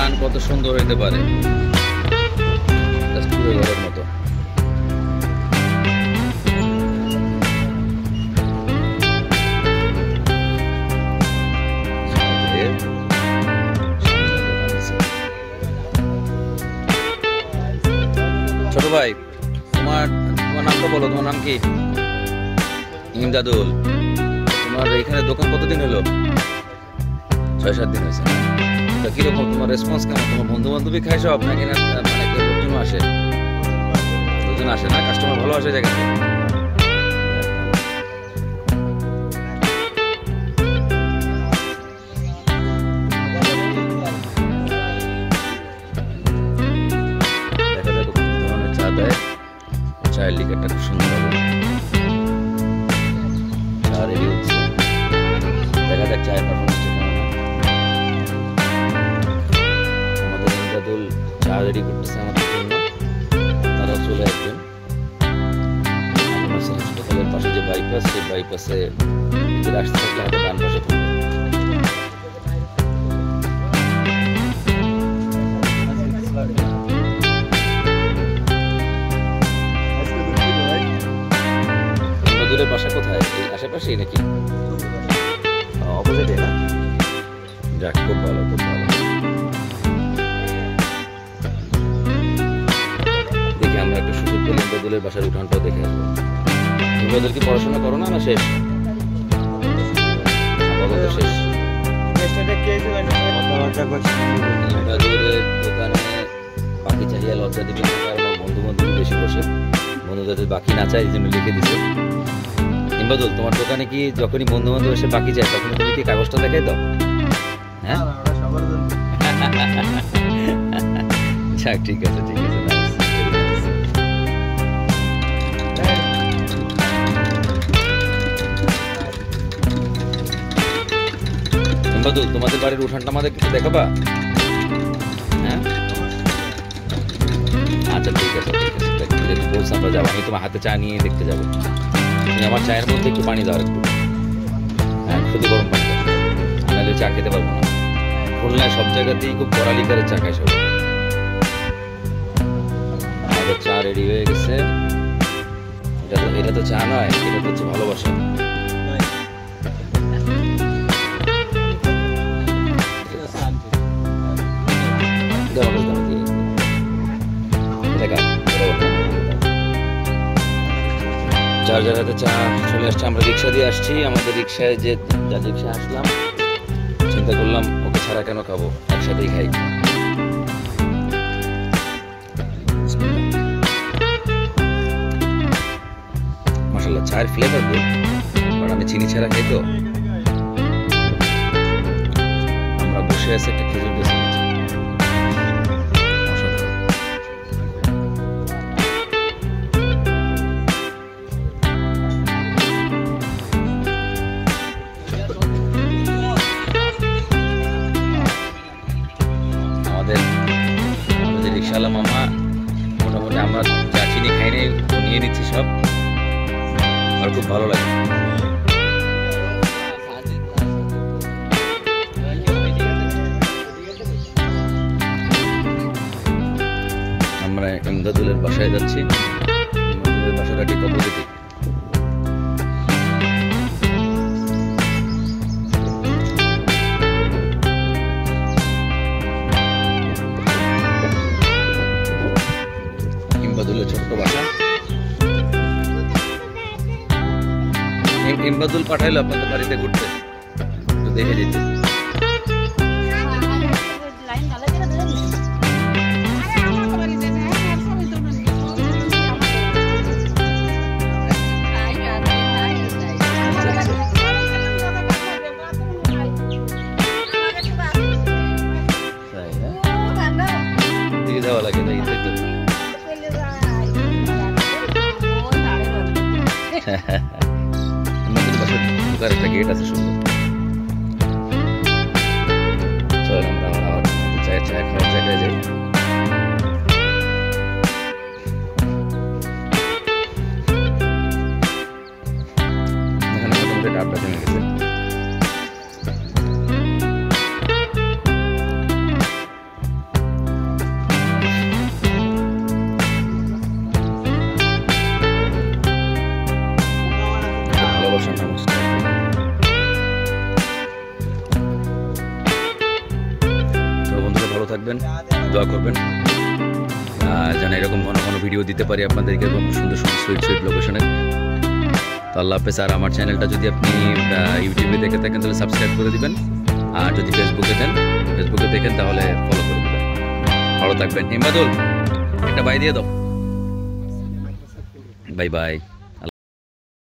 প্রাণ কত সুন্দর হইতে পারে, ঘরের মতো। ছোট ভাই, তোমার নামটা বলো, তোমার নাম কি? ইমদাদুল। তোমার এখানে দোকান কতদিন হলো? 6-7 দিন হয়েছে। তা কিরকম তোমার রেসপন্স কেমন? তোমার বন্ধু বান্ধবী খায় সব নাকি না মানে লোকজন আসে? লোকজন আসে না, কাস্টমার ভালো আসে জায়গা থেকে? দেখা যাক কি ধরনের চা দেয়। চায়ের লিকারটা খুব সুন্দর হবে। চা রেডি হচ্ছে, দেখা যাক চায়ের পারফরমেন্সটা কেমন হয়। আমাদের ইমদাদুল চা রেডি করতেছে আমাদের জন্য, তারাও চলে আসবেন। হাসপাতালের পাশে যে বাইপাস, সেই বাইপাসে আসতে থাকলে হাতে ডান পাশে পড়বে। ইমদাদুলের বাসা কোথায়? এই আশেপাশেই নাকি? অপোজিটে না? যাক, খুব ভালো, খুব ভালো। দেখি আমরা একটু সুযোগ পেলে ইমদাদুলের বাসার উঠানটাও দেখে আসবো। ইমদাদুল কি পড়াশোনা করো না শেষ? আপাতত শেষ। ইমদাদুলের দোকানে বাকি চাহিয়া লজ্জা দিবি না, কারণ বন্ধু বান্ধব বেশি বসে, বন্ধুদের বাকি না চাই, এই জন্য লিখে দিছে। ইমদাদুল, তোমার দোকানে কি যখনই বন্ধু বান্ধব এসে বাকি চায় তখন তুমি কি কাগজটা দেখাই দাও? হ্যাঁ, যাক, ঠিক আছে, ঠিক আছে। ইমদাদুল, তোমাদের বাড়ির উঠানটা আমাদের কিছু দেখাবা? হ্যাঁ, আচ্ছা, ঠিক আছে, ঠিক আছে। যেহেতু বলছি আমরা যাবো, আমি তোমার হাতে চা নিয়ে দেখতে যাবো। তুমি আমার চায়ের মধ্যে একটু পানি দাও, একটু। হ্যাঁ, শুধু গরম পানি দাও, নাহলে চা খেতে পারবো না। খুলনায় সব জায়গাতেই খুব কড়ালি করে চা খায় সব। আমাদের চা রেডি হয়ে গেছে। এটা তো চা নয়, এটা তো হচ্ছে ভালোবাসা। যার যার হাতে চা চলে আসছে, আমরা রিক্সা দিয়ে আসছি। আমাদের রিক্সায় যে যার রিক্সায় আসলাম, চিন্তা করলাম ওকে ছাড়া কেন খাবো, একসাথেই খাই। মাশাআল্লাহ, চায়ের ফ্লেভার গুড, বাট আমি চিনি ছাড়া খাই তো। আমরা বসে আছি একটা খেজুর গাছে। আমাদের রিক্সাওয়ালা মামা মোটামুটি আমরা চা চিনি খাই নাই, নিয়ে নিচ্ছি সব, আর খুব ভালো লাগে। আমরা ইমদাদুলের বাসায় যাচ্ছি। ইমদাদুলের বাসাটা ঠিক অপোজিটে। ইমদাদুলের ছোট্ট বাসা। ইমদাদুল পাঠাইলো আপনাদের বাড়িতে ঘুরতে, একটু দেখে যেতে। দেওয়া লাগে না, আমাদের বাসার ঢোকার একটা গেট আছে সুন্দর। চলেন আমরা আবার চায় খাওয়ার জায়গায় যাই। এখানে মোটামুটি ডাবটা জমে গেছে। রাখবেন, দোয়া করবেন যেন এরকম ঘন ঘন ভিডিও দিতে পারি আপনাদেরকে, এরকম সুন্দর সুন্দর সুইট সুইট লোকেশনে। তো আল্লাহ হাফেজ। আর আমার চ্যানেলটা যদি আপনি ইউটিউবে দেখে থাকেন তাহলে সাবস্ক্রাইব করে দিবেন, আর যদি ফেসবুকে দেখেন তাহলে ফলো করে দেবেন। ভালো থাকবেন। হিমাদুল একটা বাই দিয়ে দাও। Bye bye.